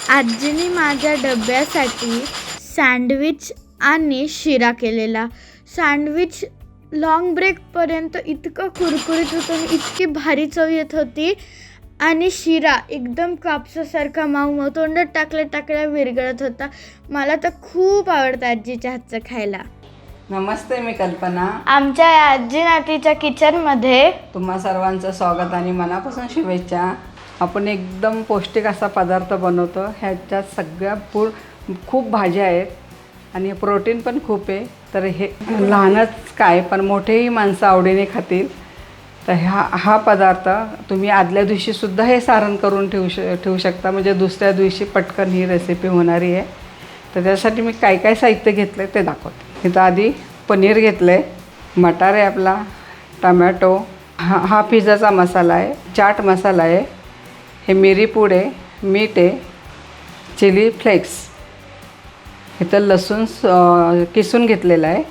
आजीने माझ्या डब्यासाठी सँडविच आणि शिरा केलेला. सँडविच लॉंग ब्रेकपर्यंत इतकं कुरकुरीत होतं आणि इतकी भारी चव येत होती. आणि शिरा एकदम कापसासारखा मऊ तोंडात टाकल्या विरघळत होता. मला तर खूप आवडतं आजीच्या हातचं खायला. नमस्ते, मी कल्पना. आमच्या आजी नातीच्या किचनमध्ये तुम्हा सर्वांचं स्वागत आणि मनापासून शुभेच्छा. आपण एकदम पौष्टिक असा पदार्थ बनवतो. ह्याच्यात सगळ्या खूप भाज्या आहेत आणि प्रोटीन पण खूप आहे. तर हे लहानच काय पण मोठेही माणसं आवडीने खातील. तर हा पदार्थ तुम्ही आदल्या दिवशीसुद्धा हे सारण करून ठेवू शकता. म्हणजे दुसऱ्या दिवशी पटकन ही रेसिपी होणारी आहे. तर त्यासाठी मी काय साहित्य घेतलं आहे ते दाखवते. इथं आधी पनीर घेतलं आहे, मटार आहे आपला, टमॅटो, हा पिझ्झाचा मसाला आहे, चाट मसाला आहे, हे मिरी पूड आहे, मीठ आहे, चिली फ्लेक्स, इथं लसूण किसून घेतलेलं आहे,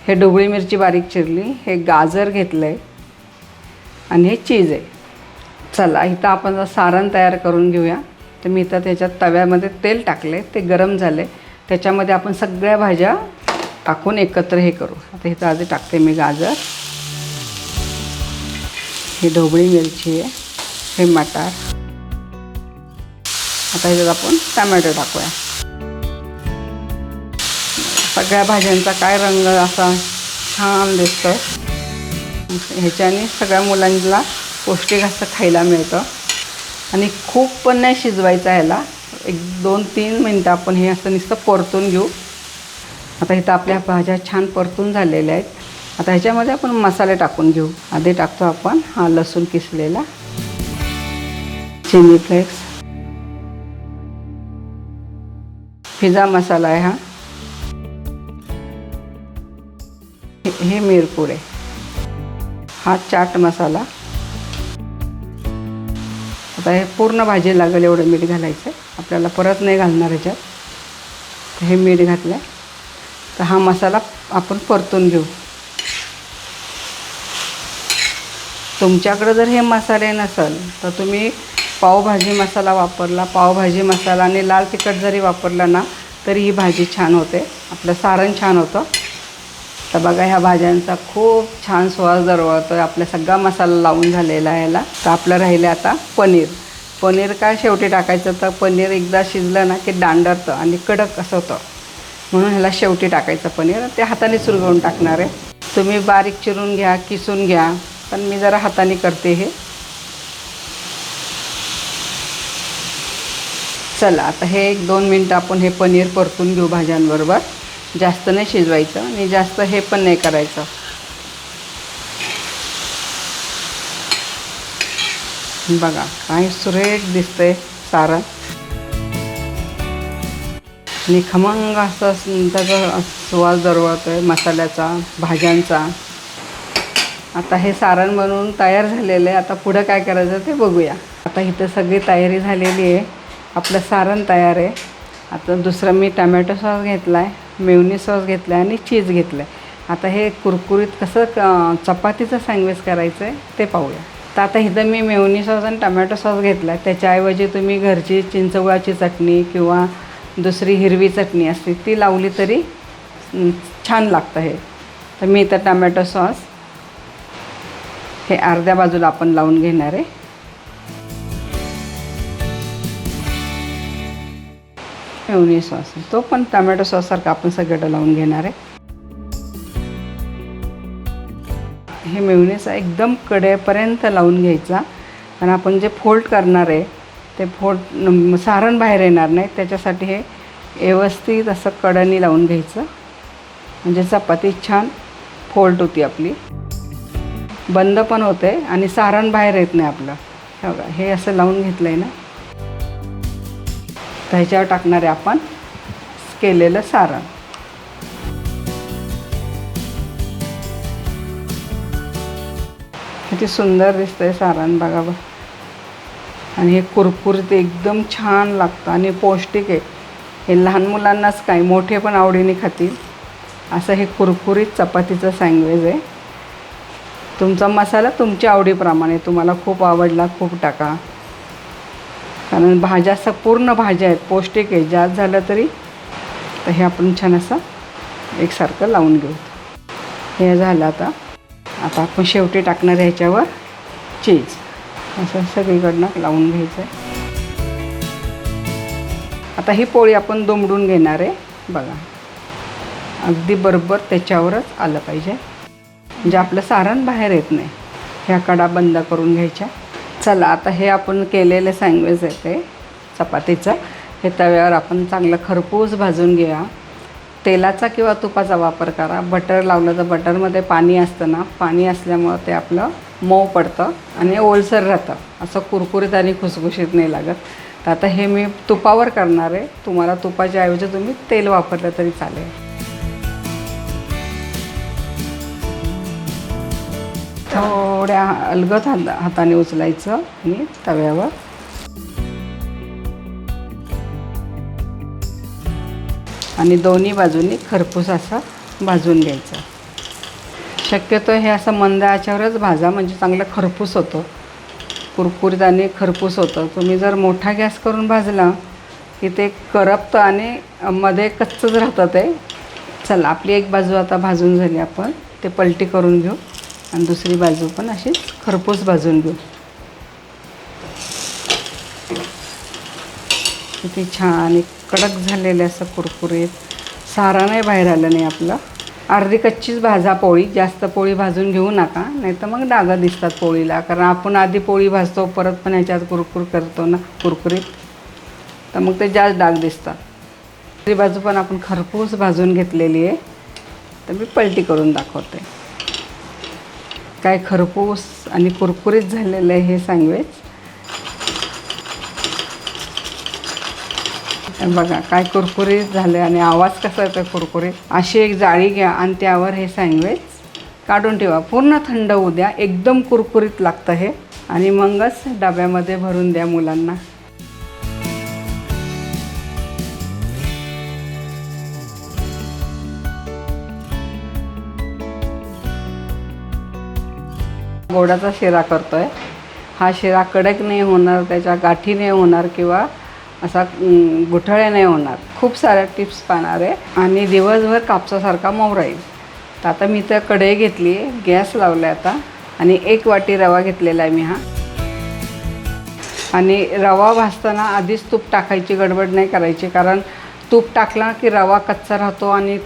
हे ढोबळी मिरची बारीक चिरली, हे गाजर घेतलं आहे आणि हे चीज आहे. चला इथं आपण सारण तयार करून घेऊया. तर मी इथं त्याच्यात तव्यामध्ये तेल टाकले, ते गरम झाले. त्याच्यामध्ये आपण सगळ्या भाज्या टाकून एकत्र हे करू. आता इथं आधी टाकते मी गाजर, ही ढोबळी मिरची आहे, हे मटार. आता ह्याच्यात आपण टमॅटो टाकूया. सगळ्या भाज्यांचा काय रंग असा छान दिसतो. ह्याच्याने सगळ्या मुलांना पौष्टिक असं खायला मिळतं. आणि खूप पण नाही शिजवायचं ह्याला, 1-2-3 मिनटं आपण हे असं नुसतं परतून घेऊ. आता इथं आपल्या भाज्या छान परतून झालेल्या आहेत. आता ह्याच्यामध्ये आपण मसाले टाकून घेऊ. आधी टाकतो आपण हा लसूण किसलेला, चिली फ्लेक्स, पिझ्झा मसाला आहे, हे मिरपूड आहे, हा चाट मसाला. आता हे पूर्ण भाजी लागेल एवढं मीठ घालायचं आहे आपल्याला, परत नाही घालणार ह्याच्यात. तर हे मीठ घातलं आहे. तर हा मसाला आपण परतून घेऊ. तुमच्याकडं जर हे मसाले नसेल तर तुम्ही पावभाजी मसाला वापरला, पावभाजी मसाला आणि लाल तिखट जरी वापरला ना तरी ही भाजी छान होते, आपलं सारण छान होतं. तर बघा ह्या भाज्यांचा खूप छान सुवास दरवळतो आहे. आपला सगळा मसाला लावून झालेला आहे ह्याला. तर आपलं राहिलं आता पनीर काय शेवटी टाकायचं. तर पनीर एकदा शिजलं ना की दांडरतं आणि कडक असं होतं, म्हणून ह्याला शेवटी टाकायचं पनीर. ते हाताने सुरगवून टाकणार आहे. तुम्ही बारीक चिरून घ्या, किसून घ्या, पण मी जरा हाताने करते हे. चला आता हे 1-2 मिनटं आपण हे पनीर परतून घेऊ भाज्यांबरोबर. जास्त नाही शिजवायचं आणि जास्त हे पण नाही करायचं. बघा काय सुरेख दिसतंय सारण आणि खमंग असं त्याचा सुवास दरवळतो आहे मसाल्याचा, भाज्यांचा. आता हे सारण बनवून तयार झालेलं आहे. आता पुढं काय करायचं ते बघूया. आता इथं सगळी तयारी झालेली आहे, आपलं सारण तयार आहे. आता दुसरं मी टमॅटो सॉस घेतला आहे, मेयोनीज सॉस घेतला आहे आणि चीज घेतलं आहे. आता हे कुरकुरीत कसं चपातीचं सँडविच करायचं आहे ते पाहूया. तर आता इथं मी मेयोनीज सॉस आणि टमॅटो सॉस घेतला आहे. त्याच्याऐवजी तुम्ही घरची चिंचगुळाची चटणी किंवा दुसरी हिरवी चटणी असते ती लावली तरी छान लागतं हे. तर मी इथं टमॅटो सॉस हे अर्ध्या बाजूला आपण लावून घेणार आहे. मेयोनीज सॉस तो पण टमॅटो सॉससारखा आपण सगळं लावून घेणार आहे. हे मेयोनीज एकदम कडेपर्यंत लावून घ्यायचा. आणि आपण जे फोल्ड करणार आहे ते सारण बाहेर येणार नाही, त्याच्यासाठी हे व्यवस्थित असं कडेने लावून घ्यायचं. म्हणजे चपाती छान फोल्ड होती आपली, बंद पण होते आणि सारण बाहेर येत नाही आपलं. हे बघा हे असं लावून घेतलं आहे ना. तर ह्याच्यावर टाकणार आहे आपण केलेलं सारण. किती सुंदर दिसतंय सारण बघा बघ. आणि हे कुरकुरीत एकदम छान लागतं आणि पौष्टिक आहे. हे लहान मुलांनाच काय मोठे पण आवडीने खातील असं हे कुरकुरीत चपातीचं सँडविच आहे. तुमचा मसाला तुमच्या आवडीप्रमाणे, तुम्हाला खूप आवडला खूप टाका. कारण भाज्या असं पूर्ण भाज्या आहेत, पौष्टिक आहे. जास्त झालं तरी तर हे आपण छान असं एकसारखं लावून घेऊ. हे झालं. आता आपण शेवटी टाकणार ह्याच्यावर चीज. असं सगळीकडनं लावून घ्यायचं आहे. आता ही पोळी आपण दुमडून घेणार आहे. बघा, अगदी बरोबर त्याच्यावरच आलं पाहिजे, म्हणजे आपलं सारण बाहेर येत नाही. ह्या कडा बंद करून घ्यायच्या. चला, आता हे आपण केलेलं सँडविच आहे ते चपातीचं, हे तव्यावर आपण चांगलं खरपूस भाजून घ्या. तेलाचा किंवा तुपाचा वापर करा. बटर लावलं तर बटरमध्ये पाणी असतं ना, पाणी असल्यामुळं ते आपलं मऊ पडतं आणि ओलसर राहतं. असं कुरकुरीत आणि खुसखुशीत नाही लागत. तर आता हे मी तुपावर करणार आहे. तुम्हाला तुपाच्या ऐवजी तुम्ही तेल वापरलं तरी चालेल. थोड्या अलगद हाताने उचलायचं आणि तव्यावर आणि दोन्ही बाजूनी खरपूस असं भाजून घ्यायचं. शक्यतो हे असं मंद आचेवरच भाजा, म्हणजे चांगलं खरपूस होतं, कुरकुरीत आणि खरपूस होतं. तुम्ही जर मोठा गॅस करून भाजला की ते करपतं आणि मध्ये कच्चंच राहतं ते. चला, आपली एक बाजू आता भाजून झाली. आपण ते पलटी करून घेऊ आणि दुसरी बाजू पण अशीच खरपूस भाजून घेऊ. किती छान एक कडक झालेलं असं कुरकुरीत, सारानही बाहेर आलं नाही आपलं. अर्धी कच्चीच भाजा पोळी, जास्त पोळी भाजून घेऊ नका, नाही तर मग डागं दिसतात पोळीला. कारण आपण आधी पोळी भाजतो, परत पण ह्याच्यात कुरकुर करतो ना कुरकुरीत, तर मग ते जास्त डाग दिसतात. दुसरी बाजू पण आपण खरपूस भाजून घेतलेली आहे. तर मी पलटी करून दाखवते. काय खरपूस आणि कुरकुरीत झालेलं आहे हे सँडविच. बघा काय कुरकुरीत झाले आणि आवाज कसा येतो कुरकुरीत. अशी एक जाळी घ्या आणि त्यावर हे सँडविच काढून ठेवा. पूर्ण थंड होऊ द्या. एकदम कुरकुरीत लागतं हे. आणि मगच डब्यामध्ये भरून द्या मुलांना. गोडाचा शिरा करतोय. हा शिरा कडक नाही होणार, त्याच्या गाठी नाही होणार किंवा असा गुठळ्या नाही होणार. खूप साऱ्या टिप्स पाहणार आहे आणि दिवसभर कापसासारखा मऊ राहील. तर आता मी तर कढई घेतली, गॅस लावला आता आणि 1 वाटी रवा घेतलेला आहे मी हा. आणि रवा भाजताना आधीच तूप टाकायची गडबड नाही करायची, कारण तूप टाकला की रवा कच्चा राहतो आणि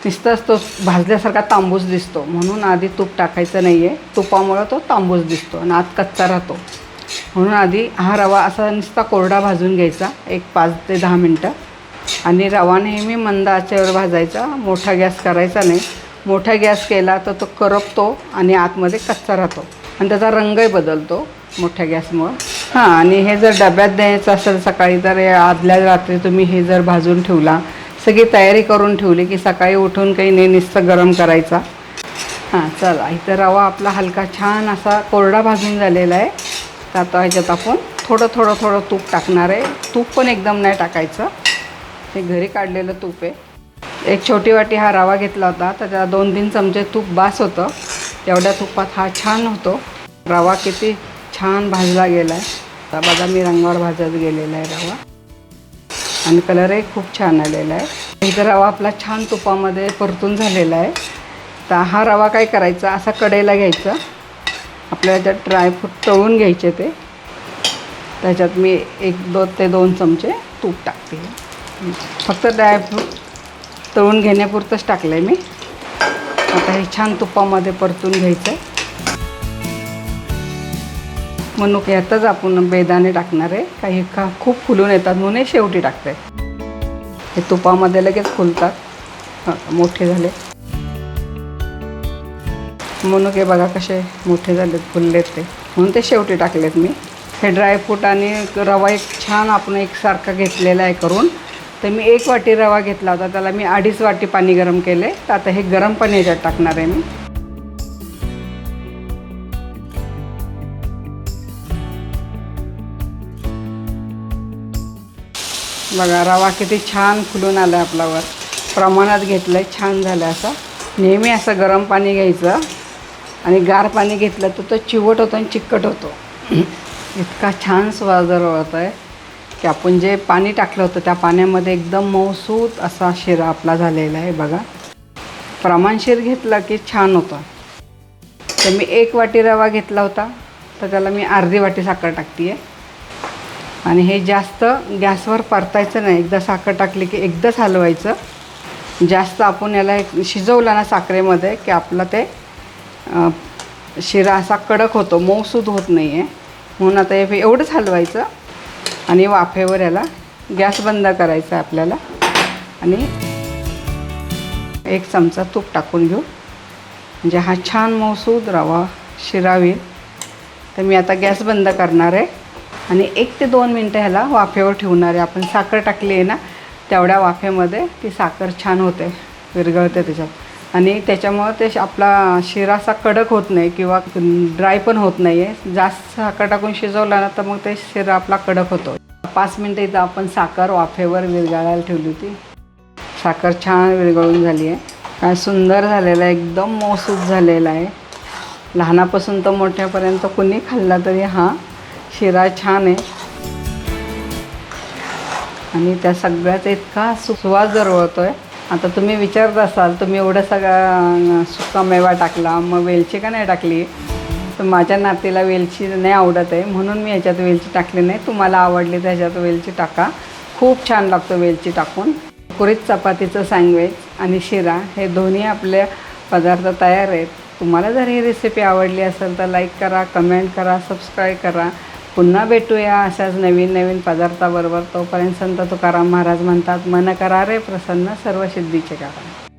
नुसताच तो भाजल्यासारखा तांबूस दिसतो. म्हणून आधी तूप टाकायचं नाही आहे. तुपामुळं तो तांबूस दिसतो आणि आत कच्चा राहतो. म्हणून आधी हा रवा असा नुसता कोरडा भाजून घ्यायचा 5 ते 10 मिनटं. आणि रवा नेहमी मंद आचेवर भाजायचा, मोठा गॅस करायचा नाही. मोठा गॅस केला तर तो करपतो आणि आतमध्ये कच्चा राहतो आणि त्याचा रंगही बदलतो मोठ्या गॅसमुळं. हां, आणि हे जर डब्यात द्यायचं असेल सकाळी, तर आदल्या रात्री तुम्ही हे जर भाजून ठेवला, सगळी तयारी करून ठेवली की सकाळी उठून काही नाही, नुसतं गरम करायचा. हां, चला, इथं रवा आपला हलका छान असा कोरडा भाजून झालेला आहे. तर आता ह्याच्यात आपण थोडं तूप टाकणार आहे. तूप पण एकदम नाही टाकायचं, हे घरी काढलेलं तूप आहे. 1 छोटी वाटी हा रवा घेतला होता, तर त्याला 2-3 चमचे तूप बास होतं. तेवढ्या तुपात हा छान होतो. रवा किती छान भाजला गेला आहे. आता बदामी रंगावर भाजत गेलेला आहे रवा आणि कलरही खूप छान आलेला आहे. इथं रवा आपला छान तुपामध्ये परतून झालेला आहे. तर हा रवा काय करायचा, असा कढईला घ्यायचा. आपल्याला त्यात ड्रायफ्रूट तळून घ्यायचे. त्याच्यात मी 1 ते 2 चमचे तूप टाकते. फक्त ड्रायफ्रूट तळून घेण्यापुरतंच टाकलं आहे मी. आता हे छान तुपामध्ये परतून घ्यायचं. म्हणून यातच आपण बेदाणे टाकणार आहे. काही खूप फुलून येतात म्हणून शेवटी टाकते. हे तुपामध्ये लगेच फुलतात. मोठे झाले म्हणून हे बघा कसे मोठे झालेत, फुललेत ते, म्हणून ते शेवटी टाकलेत मी. हे ड्रायफ्रूट आणि रवा एक छान आपण एकसारखा घेतलेला आहे करून. तर मी 1 वाटी रवा घेतला होता, त्याला मी 2.5 वाटी पाणी गरम केले. तर आता हे गरम पाणी याच्यात टाकणार आहे मी. बघा रवा किती छान फुलून आला आहे आपल्यावर. प्रमाणात घेतलं आहे, छान झालं. असं नेहमी असं गरम पाणी घ्यायचं आणि गार पाणी घेतलं तर तो चिवट होतो आणि चिकट होतो. इतका छान सुवास दरवळत आहे की आपण जे पाणी टाकलं होतं त्या पाण्यामध्ये एकदम मऊसूत असा शिरा आपला झालेला आहे बघा. प्रमाणशीर घेतला की छान होतं. तर मी 1 वाटी रवा घेतला होता, तर त्याला मी अर्धी वाटी साखर टाकते आहे. आणि हे जास्त गॅसवर परतायचं नाही. एकदा साखर टाकली की एकदाच हलवायचं. जास्त आपण याला शिजवलं ना साखरेमध्ये की आपला ते शिरा असा कडक होतो, मऊसूद होत नाही आहे. म्हणून आता हे एवढंच हलवायचं आणि वाफेवर याला गॅस बंद करायचा आहे आपल्याला. आणि 1 चमचा तूप टाकून घेऊ म्हणजे हा छान मऊसूद रवा शिरा होईल. तर मी आता गॅस बंद करणार आहे आणि 1 ते 2 मिनटं ह्याला वाफेवर ठेवणार आहे. आपण साखर टाकली आहे ना, तेवढ्या वाफेमध्ये ती साखर छान होते, विरघळते त्याच्यात. आणि त्याच्यामुळं ते आपला शिरा असा कडक होत नाही किंवा ड्राय पण होत नाही आहे. जास्त साखर टाकून शिजवला ना तर मग ते शिरा आपला कडक होतो. 5 मिनटं इथं आपण साखर वाफेवर विरघळायला ठेवली होती. साखर छान विरघळून झाली आहे. काय सुंदर झालेलं आहे, एकदम मऊसूत झालेला आहे. लहानापासून तर मोठ्यापर्यंत कुणी खाल्ला तरी हा शिरा छान आहे. आणि त्या सगळ्याचा इतका सुवास दरवळतो आहे. आता तुम्ही विचारत असाल, तुम्ही एवढं सगळा सुका मेवा टाकला, मग वेलची का नाही टाकली? तर माझ्या नातीला वेलची नाही आवडत आहे, म्हणून मी ह्याच्यात वेलची टाकली नाही. तुम्हाला आवडली तर ह्याच्यात वेलची टाका, खूप छान लागतो वेलची टाकून. कुरकुरीत चपातीचं सँडविच आणि शिरा हे दोन्ही आपले पदार्थ तयार आहेत. तुम्हाला जर ही रेसिपी आवडली असेल तर लाईक करा, कमेंट करा, सबस्क्राईब करा. पुन्हा भेटूया अशाच नवीन नवीन पदार्थाबरोबर. तोपर्यंत संत तुकाराम महाराज म्हणतात, मन करा रे प्रसन्न, सर्व सिद्धीचे कारण.